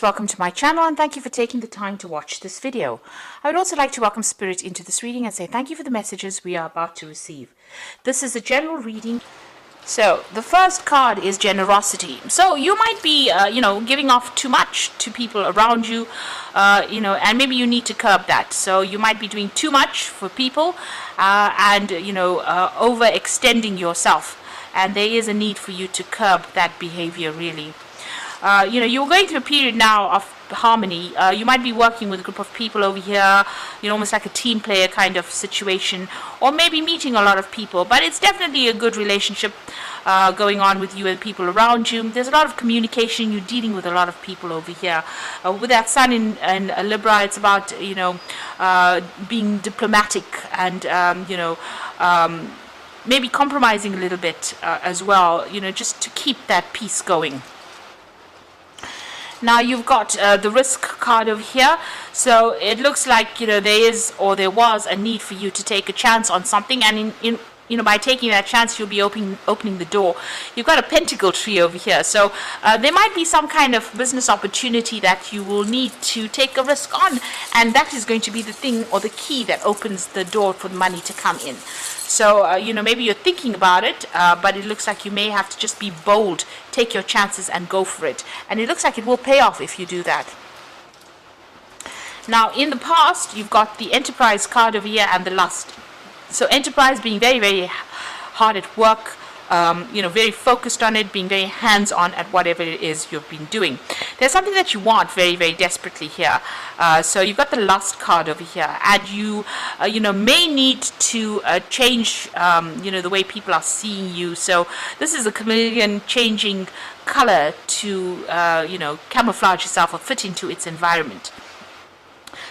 Welcome to my channel and thank you for taking the time to watch this video. I would also like to welcome Spirit into this reading and say thank you for the messages we are about to receive. This is a general reading. So the first card is generosity. So you might be, giving off too much to people around you, and maybe you need to curb that. So you might be doing too much for people and overextending yourself. And there is a need for you to curb that behavior really. You're going through a period now of harmony. You might be working with a group of people over here, almost like a team player kind of situation, or maybe meeting a lot of people, but it's definitely a good relationship going on with you and people around you. There's a lot of communication. You're dealing with a lot of people over here. With that sun in Libra, it's about, being diplomatic and, maybe compromising a little bit as well, just to keep that peace going. Now you've got the risk card over here. So it looks like, there was a need for you to take a chance on something, and by taking that chance, you'll be opening the door. You've got a pentacle tree over here. So there might be some kind of business opportunity that you will need to take a risk on, and that is going to be the thing or the key that opens the door for the money to come in. So, maybe you're thinking about it, but it looks like you may have to just be bold, take your chances and go for it. And it looks like it will pay off if you do that. Now, in the past, you've got the Enterprise card over here and the Lust. So, Enterprise being very, very hard at work, very focused on it, being very hands-on at whatever it is you've been doing. There's something that you want very, very desperately here. So you've got the Lust card over here, and you, may need to change, the way people are seeing you. So this is a chameleon changing color to, camouflage yourself or fit into its environment.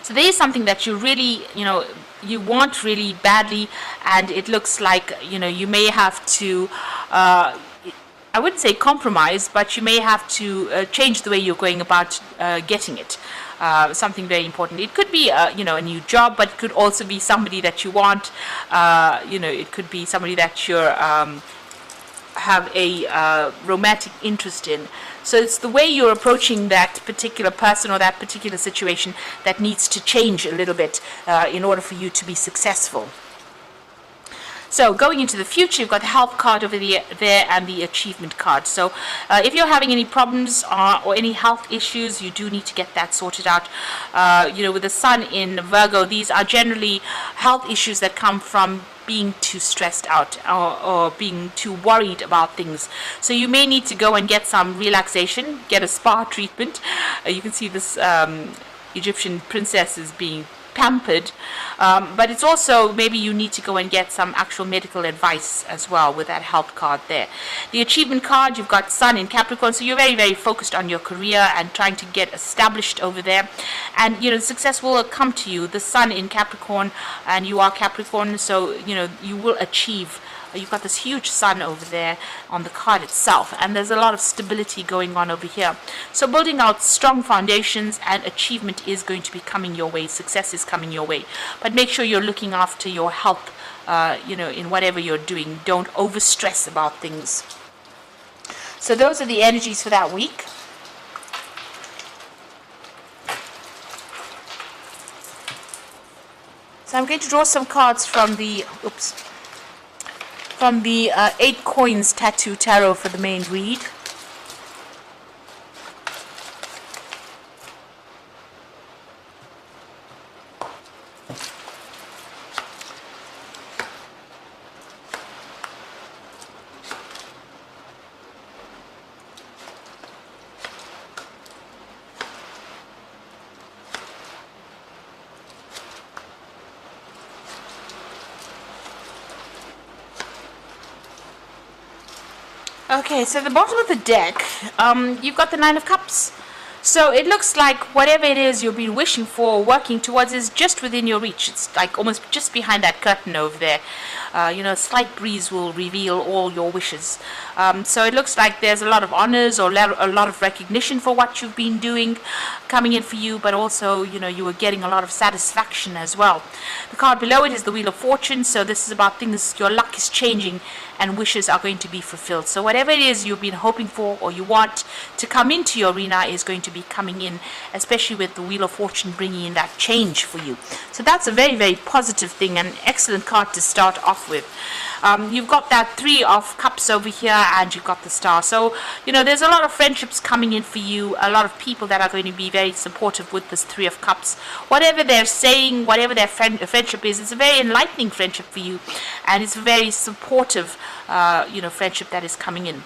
So there is something that you really, you want really badly, and it looks like, you may have to, I wouldn't say compromise, but you may have to change the way you're going about getting it. Something very important. It could be, a new job, but it could also be somebody that you want. It could be somebody that you're have a romantic interest in. So it's the way you're approaching that particular person or that particular situation that needs to change a little bit in order for you to be successful. So going into the future, you've got the health card over there and the achievement card. So if you're having any problems or any health issues, you do need to get that sorted out. With the sun in Virgo, these are generally health issues that come from being too stressed out or being too worried about things. So you may need to go and get some relaxation, get a spa treatment. You can see this Egyptian princess is being pampered, but it's also maybe you need to go and get some actual medical advice as well with that health card there. The achievement card, you've got Sun in Capricorn, so you're very, very focused on your career and trying to get established over there, and success will come to you. The Sun in Capricorn, and you are Capricorn, so you will achieve. You've got this huge sun over there on the card itself, and there's a lot of stability going on over here. So building out strong foundations, and achievement is going to be coming your way. Success is coming your way. But make sure you're looking after your health, in whatever you're doing. Don't overstress about things. So those are the energies for that week. So I'm going to draw some cards from the, from the 8 Coins Tattoo Tarot for the main read. Okay, so the bottom of the deck, you've got the Nine of Cups. So it looks like whatever it is you've been wishing for, working towards, is just within your reach. It's like almost just behind that curtain over there. A slight breeze will reveal all your wishes. So it looks like there's a lot of honors or a lot of recognition for what you've been doing coming in for you, but also, you are getting a lot of satisfaction as well. The card below it is the Wheel of Fortune, so this is about things, your luck is changing and wishes are going to be fulfilled. So whatever it is you've been hoping for or you want to come into your arena is going to be coming in, especially with the Wheel of Fortune bringing in that change for you. So that's a very, very positive thing, and an excellent card to start off with. You've got that Three of Cups over here, and you've got the Star. So, there's a lot of friendships coming in for you, a lot of people that are going to be very supportive with this Three of Cups. Whatever they're saying, whatever their friendship is, it's a very enlightening friendship for you, and it's a very supportive, friendship that is coming in.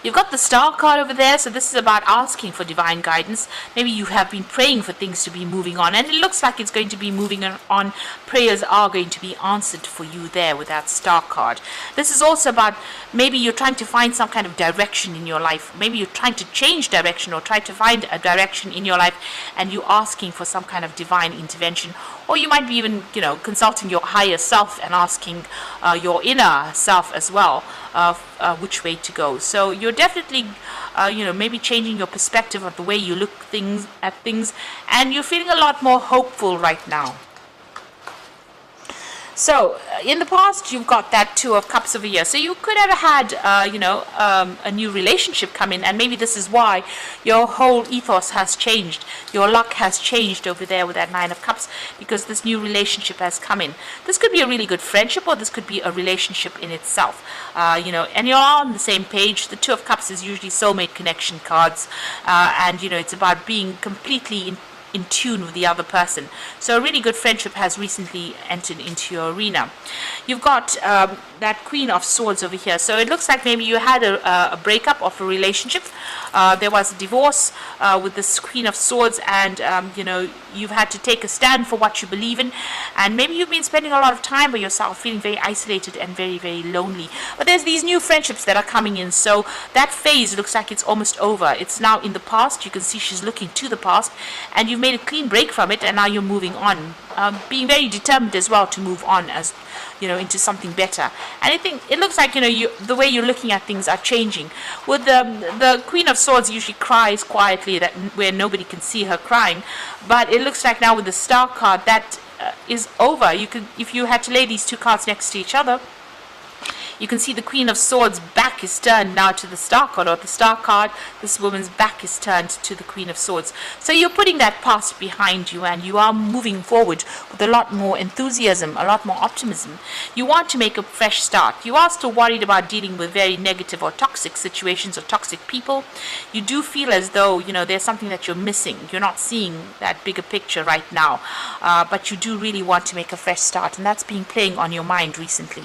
You've got the Star card over there, so this is about asking for divine guidance. Maybe you have been praying for things to be moving on, and it looks like it's going to be moving on. Prayers are going to be answered for you there with that Star card. This is also about maybe you're trying to find some kind of direction in your life. Maybe you're trying to change direction or try to find a direction in your life, and you're asking for some kind of divine intervention. Or you might be even, consulting your higher self and asking your inner self as well which way to go. So you're definitely, maybe changing your perspective of the way you look at things, and you're feeling a lot more hopeful right now. So, in the past, you've got that Two of Cups over here. So you could have had, a new relationship come in, and maybe this is why your whole ethos has changed. Your luck has changed over there with that Nine of Cups, because this new relationship has come in. This could be a really good friendship, or this could be a relationship in itself. And you're all on the same page. The Two of Cups is usually soulmate connection cards, and, it's about being completely in tune with the other person. So a really good friendship has recently entered into your arena. You've got that Queen of Swords over here. So it looks like maybe you had a breakup of a relationship. There was a divorce with this Queen of Swords, and you've had to take a stand for what you believe in, and maybe you've been spending a lot of time by yourself, feeling very isolated and very, very lonely. But there's these new friendships that are coming in, so that phase looks like it's almost over. It's now in the past. You can see she's looking to the past, and you've made a clean break from it, and now you're moving on, being very determined as well to move on as into something better. And I think it looks like the way you're looking at things are changing. With the Queen of Swords usually cries quietly, that where nobody can see her crying, but it looks like now with the Star card that is over. You could, if you had to lay these two cards next to each other, you can see the Queen of Swords' back is turned now to the Star card, or the Star card, this woman's back is turned to the Queen of Swords. So you're putting that past behind you, and you are moving forward with a lot more enthusiasm, a lot more optimism. You want to make a fresh start. You are still worried about dealing with very negative or toxic situations or toxic people. You do feel as though, there's something that you're missing. You're not seeing that bigger picture right now, but you do really want to make a fresh start, and that's been playing on your mind recently.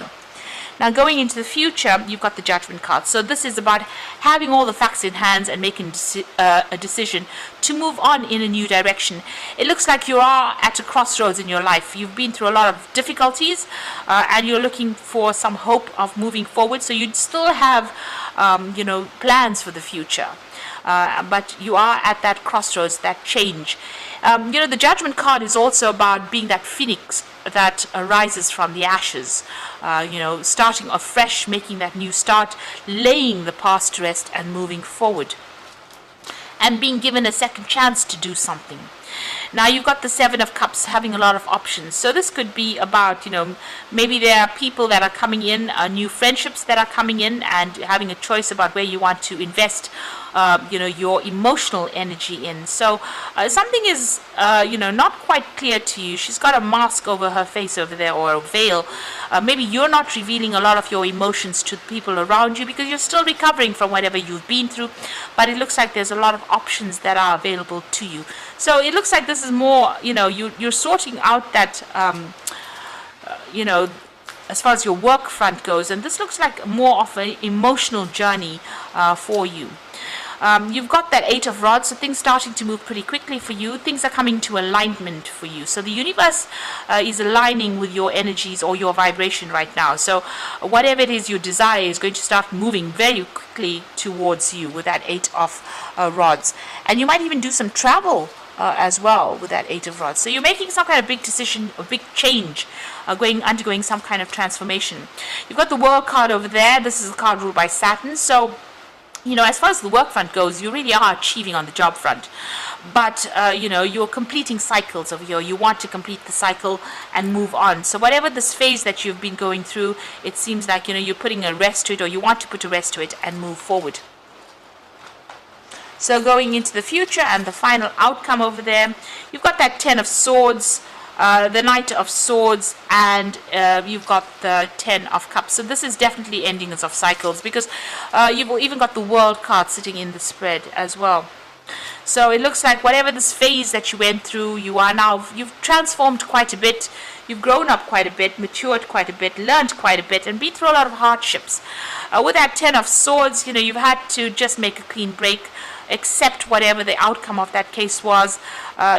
Now, going into the future, you've got the Judgment card. So this is about having all the facts in hand and making a decision to move on in a new direction. It looks like you are at a crossroads in your life. You've been through a lot of difficulties, and you're looking for some hope of moving forward. So you still have, plans for the future. But you are at that crossroads, that change. The Judgment card is also about being that phoenix that arises from the ashes, starting afresh, making that new start, laying the past to rest and moving forward, and being given a second chance to do something. Now you've got the Seven of Cups, having a lot of options. So this could be about, maybe there are people that are coming in, new friendships that are coming in, and having a choice about where you want to invest, your emotional energy in. So something is, not quite clear to you. She's got a mask over her face over there, or a veil. Maybe you're not revealing a lot of your emotions to the people around you because you're still recovering from whatever you've been through. But it looks like there's a lot of options that are available to you. So it looks like this is more, you're sorting out that, as far as your work front goes, and this looks like more of an emotional journey for you. You've got that Eight of Rods, so things starting to move pretty quickly for you. Things are coming to alignment for you. So the universe is aligning with your energies or your vibration right now. So whatever it is you desire is going to start moving very quickly towards you with that Eight of Rods. And you might even do some travel as well with that Eight of Rods. So you're making some kind of big decision, a big change, undergoing some kind of transformation. You've got the World card over there. This is a card ruled by Saturn. So, as far as the work front goes, you really are achieving on the job front. But, you're completing cycles over here. You want to complete the cycle and move on. So whatever this phase that you've been going through, it seems like, you're putting a rest to it, or you want to put a rest to it and move forward. So going into the future and the final outcome over there, you've got that Ten of Swords, the Knight of Swords, and you've got the Ten of Cups. So this is definitely endings of cycles, because you've even got the World card sitting in the spread as well. So it looks like whatever this phase that you went through, you've transformed quite a bit, you've grown up quite a bit, matured quite a bit, learned quite a bit, and been through a lot of hardships. With that Ten of Swords, you've had to just make a clean break, accept whatever the outcome of that case was.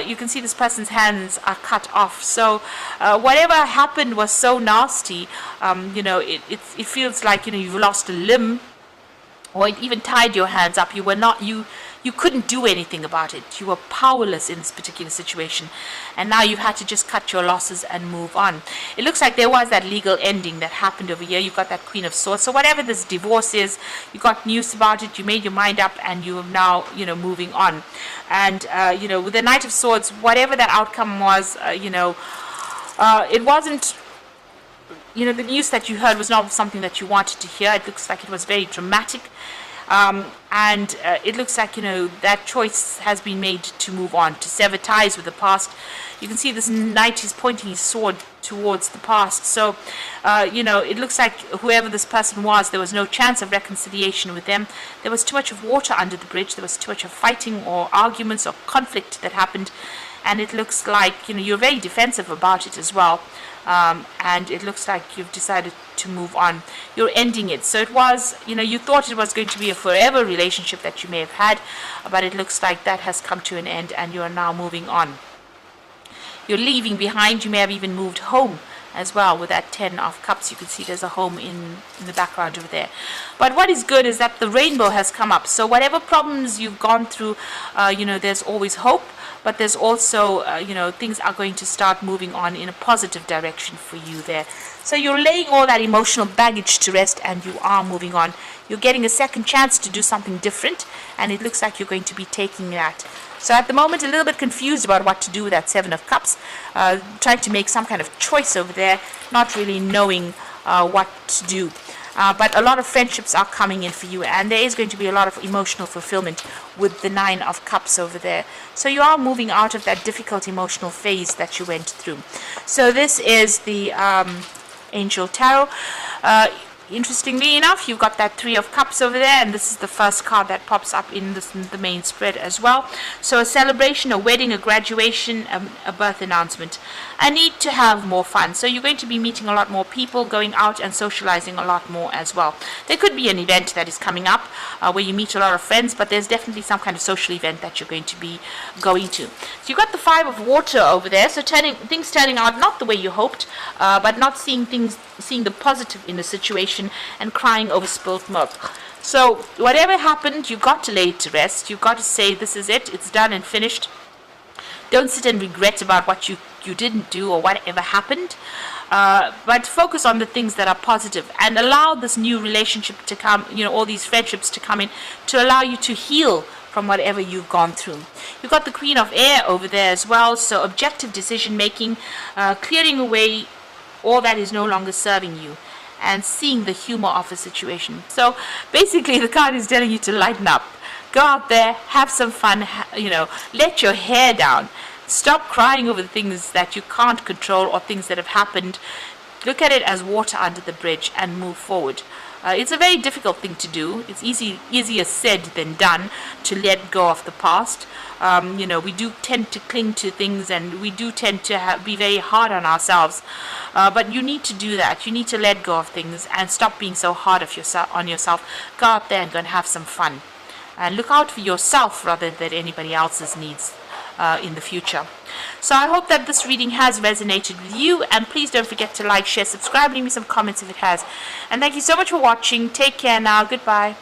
You can see this person's hands are cut off. So whatever happened was so nasty. It feels like you've lost a limb, or it even tied your hands up. You couldn't do anything about it. You were powerless in this particular situation, and now you've had to just cut your losses and move on. It looks like there was that legal ending that happened over here. You've got that Queen of Swords. So whatever this divorce is, you got news about it, you made your mind up, and you are now, moving on. And, with the Knight of Swords, whatever that outcome was, it wasn't, the news that you heard was not something that you wanted to hear. It looks like it was very dramatic. And it looks like, that choice has been made to move on, to sever ties with the past. You can see this knight is pointing his sword towards the past. So, it looks like whoever this person was, there was no chance of reconciliation with them. There was too much of water under the bridge. There was too much of fighting or arguments or conflict that happened. And it looks like, you're very defensive about it as well. And it looks like you've decided to move on. You're ending it. So it was, you thought it was going to be a forever relationship that you may have had, but it looks like that has come to an end, and you are now moving on. You're leaving behind. You may have even moved home as well with that Ten of Cups. You can see there's a home in the background over there. But what is good is that the rainbow has come up. So whatever problems you've gone through, there's always hope. But there's also, things are going to start moving on in a positive direction for you there. So you're laying all that emotional baggage to rest, and you are moving on. You're getting a second chance to do something different, and it looks like you're going to be taking that. So at the moment, a little bit confused about what to do with that Seven of Cups, trying to make some kind of choice over there, not really knowing what to do. But a lot of friendships are coming in for you, and there is going to be a lot of emotional fulfillment with the Nine of Cups over there. So you are moving out of that difficult emotional phase that you went through. So this is the Angel Tarot. Interestingly enough, you've got that Three of Cups over there, and this is the first card that pops up in the main spread as well. So a celebration, a wedding, a graduation, a birth announcement. A need to have more fun. So you're going to be meeting a lot more people, going out and socializing a lot more as well. There could be an event that is coming up where you meet a lot of friends, but there's definitely some kind of social event that you're going to be going to. So you've got the Five of Water over there, so things turning out not the way you hoped, but not seeing the positive in the situation, and crying over spilt milk. So whatever happened, you've got to lay it to rest. You've got to say, this is it, it's done and finished. Don't sit and regret about what you didn't do or whatever happened, but focus on the things that are positive, and allow this new relationship to come, all these friendships to come in, to allow you to heal from whatever you've gone through. You've got the Queen of Air over there as well, so objective decision making, clearing away all that is no longer serving you, and seeing the humor of a situation. So basically the card is telling you to lighten up. Go out there, have some fun, let your hair down. Stop crying over the things that you can't control or things that have happened. Look at it as water under the bridge and move forward. It's a very difficult thing to do. It's easier said than done to let go of the past. We do tend to cling to things, and we do tend to be very hard on ourselves. But you need to do that. You need to let go of things and stop being so hard on yourself. Go out there and go and have some fun. And look out for yourself rather than anybody else's needs in the future. So I hope that this reading has resonated with you, and please don't forget to like, share, subscribe, leave me some comments if it has. And thank you so much for watching. Take care now. Goodbye.